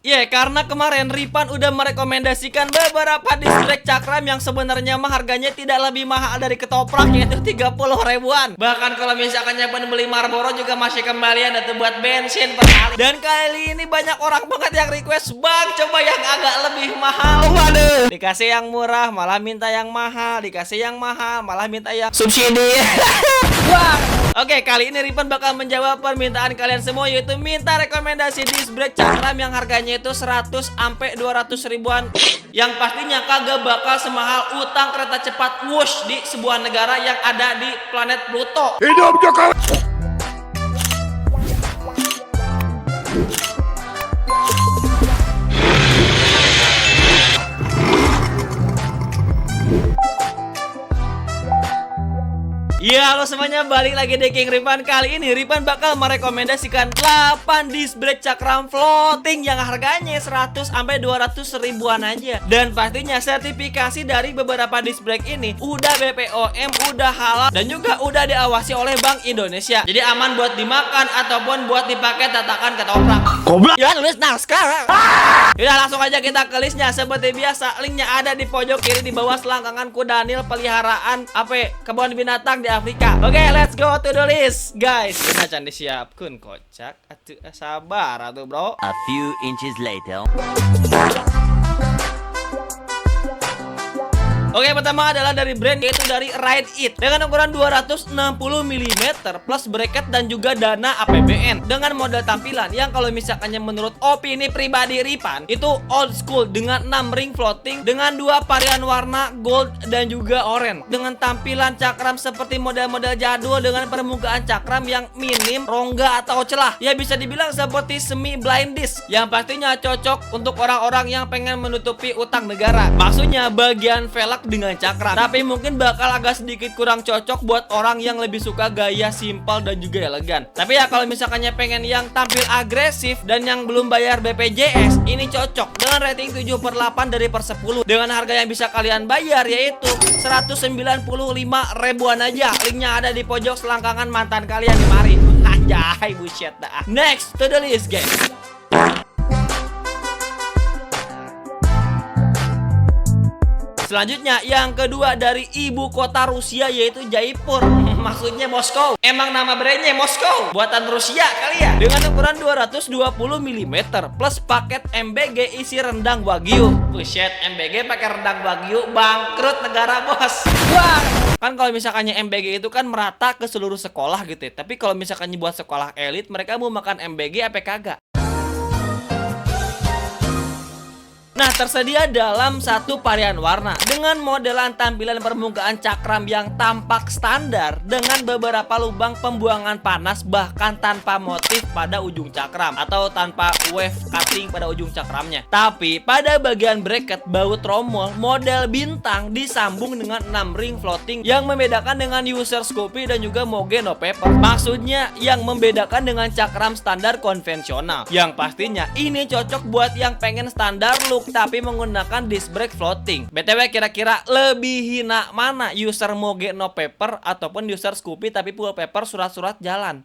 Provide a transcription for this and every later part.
Karena kemarin Ripan udah merekomendasikan beberapa disc brake cakram yang sebenarnya mah harganya tidak lebih mahal dari ketoprak, yaitu 30 ribuan. Bahkan kalau misalkan nyobain beli Marlboro juga masih kembalian atau buat bensin per kali. Dan kali ini banyak orang banget yang request, "Bang, coba yang agak lebih mahal." Waduh. Dikasih yang murah malah minta yang mahal, dikasih yang mahal malah minta yang subsidi. Wah. Oke, kali ini Ripan bakal menjawab permintaan kalian semua, yaitu minta rekomendasi disc brake cakram yang harganya itu 100 sampai 200 ribuan, yang pastinya kagak bakal semahal utang kereta cepat Wush di sebuah negara yang ada di planet Pluto. Hidup Jokowi. Ya, halo semuanya, balik lagi di King Ripan. Kali ini Ripan bakal merekomendasikan 8 disc brake cakram floating yang harganya 100 sampai 200 ribuan aja. Dan pastinya sertifikasi dari beberapa disc brake ini udah BPOM, udah halal, dan juga udah diawasi oleh Bank Indonesia. Jadi aman buat dimakan ataupun buat dipakai tatakan ketoprak. Goblok. Ya, nulis naskah. Yaudah, langsung aja kita ke listnya. Seperti biasa, linknya ada di pojok kiri di bawah selangkangan kuda Daniel peliharaan kebun binatang di Afrika. Oke, let's go to the list, guys. Kita can disiapkan kocak. Atuh, sabar atuh, bro. A few inches later. Oke, pertama adalah dari brand, yaitu dari Ride It, dengan ukuran 260 mm plus bracket dan juga dana APBN, dengan model tampilan yang kalau misalkannya menurut opini pribadi Ripan itu old school, dengan 6 ring floating dengan 2 varian warna gold dan juga oranye, dengan tampilan cakram seperti model-model jadul dengan permukaan cakram yang minim rongga atau celah. Ya, bisa dibilang seperti semi blind disc, yang pastinya cocok untuk orang-orang yang pengen menutupi utang negara. Maksudnya bagian velg dengan cakram, tapi mungkin bakal agak sedikit kurang cocok buat orang yang lebih suka gaya simpel dan juga elegan. Tapi ya kalau misalkannya pengen yang tampil agresif dan yang belum bayar BPJS, ini cocok dengan rating 7/8 dari per 10 dengan harga yang bisa kalian bayar, yaitu 195 ribuan aja. Linknya ada di pojok selangkangan mantan kalian di mari. Anjay, buset dah. Next to the list, guys. Selanjutnya, yang kedua dari ibu kota Rusia, yaitu Jaipur. Maksudnya Moskow. Emang nama brandnya Moskow, buatan Rusia kali ya. Dengan ukuran 220 mm plus paket MBG isi rendang wagyu. Buset, MBG pakai rendang wagyu, bangkrut negara, bos. Wah. Kan kalau misalkannya MBG itu kan merata ke seluruh sekolah gitu ya. Tapi kalau misalkannya buat sekolah elit, mereka mau makan MBG apa kagak? Nah, tersedia dalam satu varian warna dengan modelan tampilan permukaan cakram yang tampak standar dengan beberapa lubang pembuangan panas bahkan tanpa motif pada ujung cakram atau tanpa wave cutting pada ujung cakramnya. Tapi pada bagian bracket baut tromol model bintang disambung dengan 6 ring floating yang membedakan dengan user Scoopy dan juga Moge no paper. Maksudnya yang membedakan dengan cakram standar konvensional. Yang pastinya ini cocok buat yang pengen standar look tapi menggunakan disc brake floating. BTW, kira-kira lebih hina mana, user Moge no paper ataupun user Scoopy tapi full paper surat-surat jalan?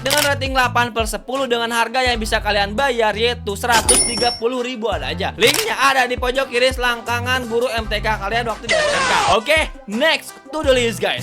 Dengan rating 8/10 dengan harga yang bisa kalian bayar, yaitu 130 ribuan aja. Linknya ada di pojok kiri selangkangan guru MTK kalian waktu di SMK. Oke, next to the list, guys.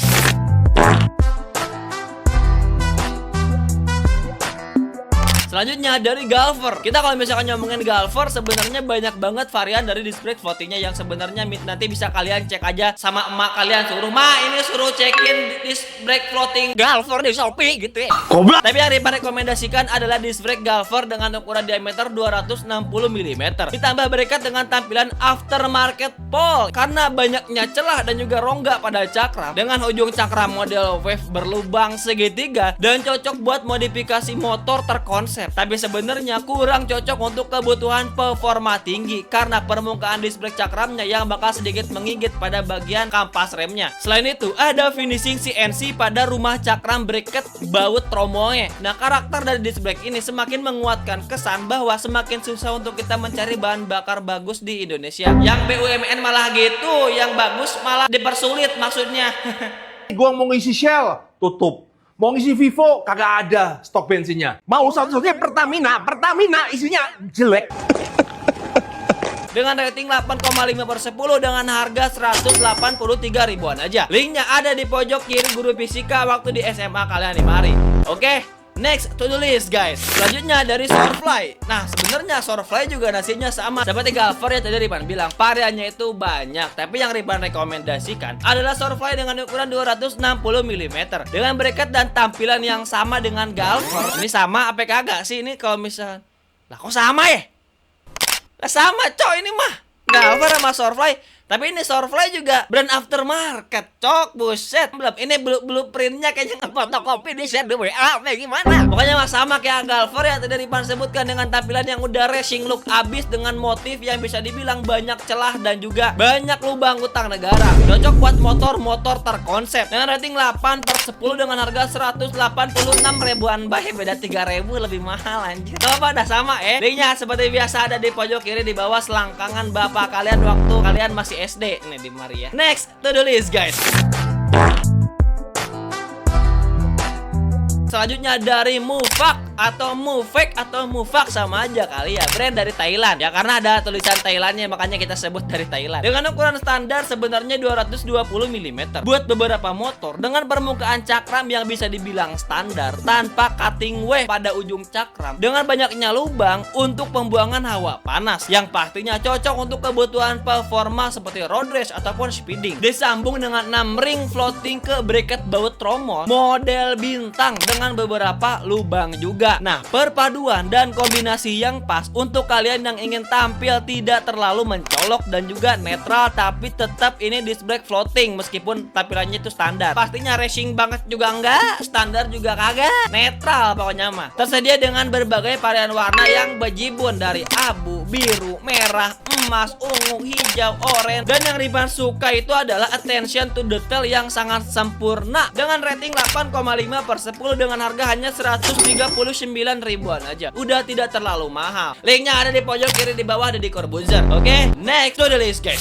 Selanjutnya dari Galver. Kita kalau misalkan ngomongin Galver, sebenarnya banyak banget varian dari disc brake floatingnya yang sebenarnya nanti bisa kalian cek aja sama emak kalian, suruh, "Ma, ini suruh cekin disc brake floating Galver di Shopee," gitu ya. Goblok. Tapi yang Ripan rekomendasikan adalah disc brake Galver dengan ukuran diameter 260 mm ditambah bracket dengan tampilan aftermarket pole karena banyaknya celah dan juga rongga pada cakram, dengan ujung cakram model wave berlubang segitiga dan cocok buat modifikasi motor terkonsep. Tapi sebenarnya kurang cocok untuk kebutuhan performa tinggi karena permukaan disc brake cakramnya yang bakal sedikit menggigit pada bagian kampas remnya. Selain itu, ada finishing CNC pada rumah cakram bracket baut tromolnya. Nah, karakter dari disc brake ini semakin menguatkan kesan bahwa semakin susah untuk kita mencari bahan bakar bagus di Indonesia. Yang BUMN malah gitu, yang bagus malah dipersulit maksudnya. Gua mau ngisi Shell, tutup. Mau ngisi Vivo, kagak ada stok bensinnya. Mau satu-satunya Pertamina isinya jelek. Dengan rating 8,5/10 dengan harga 183 ribuan aja. Linknya ada di pojok kiri guru fisika waktu di SMA kalian 5 hari. Oke, next to the list guys. Selanjutnya dari Sourfly. Nah sebenarnya Sourfly juga nasibnya sama seperti Galver ya tadi Ripan bilang. Variannya itu banyak, tapi yang Ripan rekomendasikan adalah Sourfly dengan ukuran 260 mm dengan bracket dan tampilan yang sama dengan Galver. Ini sama apa kagak sih ini kalau misalkan? Lah kok sama ya? Lah sama cok ini mah Galver sama Sourfly. Tapi ini Sourfly juga brand aftermarket, cok, buset. Belum, ini blueprintnya kayaknya nggak fotokopi di share di WA, gimana? Pokoknya mah sama kayak Galver ya tadi Ripan sebutkan dengan tampilan yang udah racing look abis dengan motif yang bisa dibilang banyak celah dan juga banyak lubang utang negara. Cocok buat motor-motor terkonsep. Dengan rating 8/10 dengan harga 186 ribuan, beda 3 ribu lebih mahal anjir. Coba dah sama linknya seperti biasa ada di pojok kiri di bawah selangkangan bapak kalian waktu kalian masih SD nih di Maria. Next to the list guys. Selanjutnya dari Mufak atau Mufek atau Mufak sama aja kali ya, brand dari Thailand ya karena ada tulisan Thailandnya makanya kita sebut dari Thailand. Dengan ukuran standar sebenarnya 220 mm buat beberapa motor dengan permukaan cakram yang bisa dibilang standar tanpa cutting wave pada ujung cakram dengan banyaknya lubang untuk pembuangan hawa panas yang pastinya cocok untuk kebutuhan performa seperti road race ataupun speeding. Disambung dengan 6 ring floating ke bracket baut tromol model bintang dengan beberapa lubang juga. Nah, perpaduan dan kombinasi yang pas untuk kalian yang ingin tampil tidak terlalu mencolok dan juga netral tapi tetap ini disc brake floating meskipun tampilannya itu standar. Pastinya racing banget juga enggak, standar juga kagak, netral pokoknya mah. Tersedia dengan berbagai varian warna yang bejibun dari abu, biru, merah, emas, ungu, hijau, oranye. Dan yang Riban suka itu adalah attention to detail yang sangat sempurna dengan rating 8,5/10 dengan harga hanya 139 ribuan aja. Udah tidak terlalu mahal. Linknya ada di pojok kiri di bawah ada di Corbuzier. Oke, next to the list guys.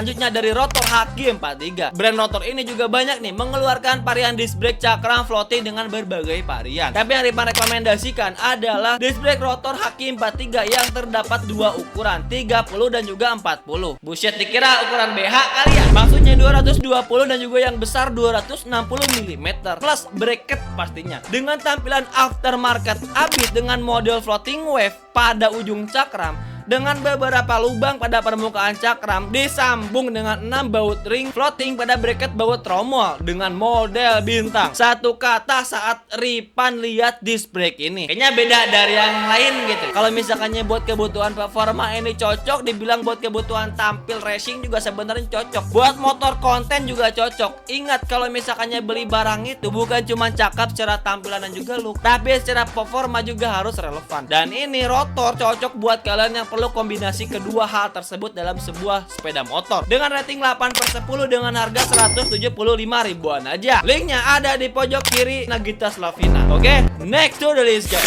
Selanjutnya dari Rotor HQ43. Brand Rotor ini juga banyak nih mengeluarkan varian disc brake cakram floating dengan berbagai varian. Tapi yang Ripan rekomendasikan adalah disc brake Rotor HQ43 yang terdapat dua ukuran, 30 dan juga 40. Buset dikira ukuran BH kali ya. Maksudnya 220 dan juga yang besar 260 mm plus bracket pastinya. Dengan tampilan aftermarket abis dengan model floating wave pada ujung cakram dengan beberapa lubang pada permukaan cakram disambung dengan 6 baut ring floating pada bracket baut tromol dengan model bintang. Satu kata saat Ripan lihat disc brake ini kayaknya beda dari yang lain gitu. Kalau misalkannya buat kebutuhan performa ini cocok, dibilang buat kebutuhan tampil racing juga sebenarnya cocok. Buat motor konten juga cocok. Ingat kalau misalkannya beli barang itu bukan cuma cakep secara tampilan dan juga look, tapi secara performa juga harus relevan. Dan ini Rotor cocok buat kalian yang perlu kombinasi kedua hal tersebut dalam sebuah sepeda motor. Dengan rating 8/10 dengan harga 175 ribuan aja. Linknya ada di pojok kiri Nagita Slavina. Oke, next to the list guys.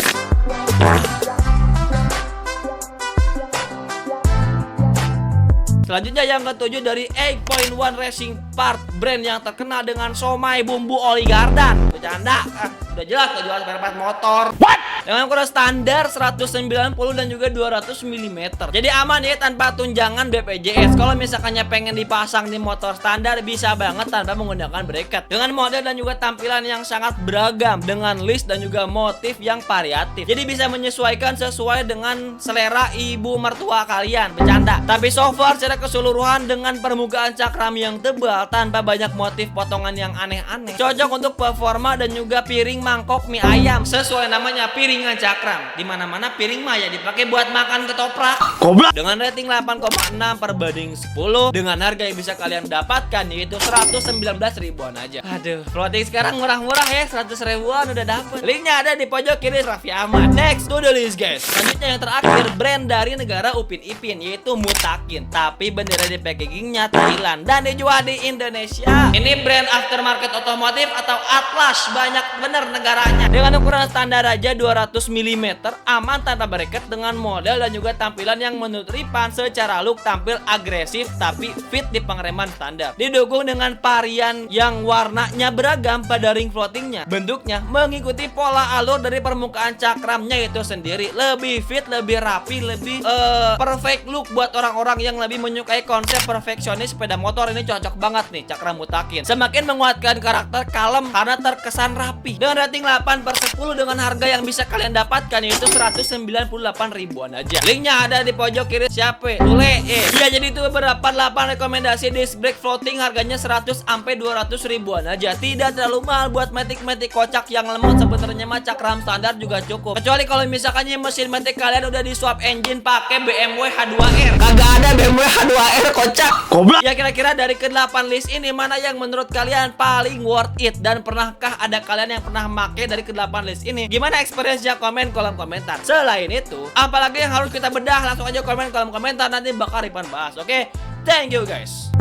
Selanjutnya yang ketujuh dari 8.1 Racing Part, brand yang terkenal dengan somai bumbu oli gardan. Bercanda, udah jelas tuh jual spare part motor. What? Dengan ukuran standar 190 dan juga 200 mm. Jadi aman ya tanpa tunjangan BPJS. Kalau misalkannya pengen dipasang di motor standar bisa banget tanpa menggunakan bracket. Dengan model dan juga tampilan yang sangat beragam dengan list dan juga motif yang variatif. Jadi bisa menyesuaikan sesuai dengan selera ibu mertua kalian. Bercanda. Tapi so far secara keseluruhan dengan permukaan cakram yang tebal tanpa banyak motif potongan yang aneh-aneh. Cocok untuk performa dan juga piring mangkok mie ayam. Sesuai namanya piringan cakram. Dimana-mana piring mah ya dipakai buat makan ketoprak. Goblok. Dengan rating 8,6/10 dengan harga yang bisa kalian dapatkan yaitu 119 ribuan aja. Aduh, floating sekarang murah-murah ya, 100 ribuan udah dapet. Linknya ada di pojok kiri Raffi Ahmad. Next to the list guys. Selanjutnya yang terakhir brand dari negara Upin Ipin yaitu Mutakin. Tapi bendera di packagingnya Thailand dan dijual di Indonesia. Ini brand aftermarket otomotif atau Atlas, banyak bener negaranya. Dengan ukuran standar aja 200 200 mm, aman tanpa bracket dengan model dan juga tampilan yang menurut Ripan secara look tampil agresif tapi fit di pengereman standar. Didukung dengan varian yang warnanya beragam pada ring floatingnya. Bentuknya mengikuti pola alur dari permukaan cakramnya itu sendiri. Lebih fit, lebih rapi, lebih perfect look buat orang-orang yang lebih menyukai konsep perfeksionis sepeda motor. Ini cocok banget nih cakram Mutakin. Semakin menguatkan karakter kalem karena terkesan rapi. Dengan rating 8/10 dengan harga yang bisa kalian dapatkan yaitu 198 ribuan aja. Linknya ada di pojok kiri. Siapa? Tule. Ya, jadi itu beberapa 8 rekomendasi disc brake floating harganya 100 sampai 200 ribuan aja. Tidak terlalu mahal buat matic-matic kocak yang lemot. Sebenarnya mah cakram standar juga cukup. Kecuali kalau misalkannya mesin matic kalian udah di swap engine pakai BMW H2R. Kagak ada BMW H2R kocak. Goblok. Ya, kira-kira dari ke-8 list ini mana yang menurut kalian paling worth it, dan pernahkah ada kalian yang pernah make dari ke-8 list ini? Gimana experience-nya? Komen kolom komentar. Selain itu, apalagi yang harus kita bedah, langsung aja komen kolom komentar, nanti bakal Ripan bahas. Oke? Thank you guys.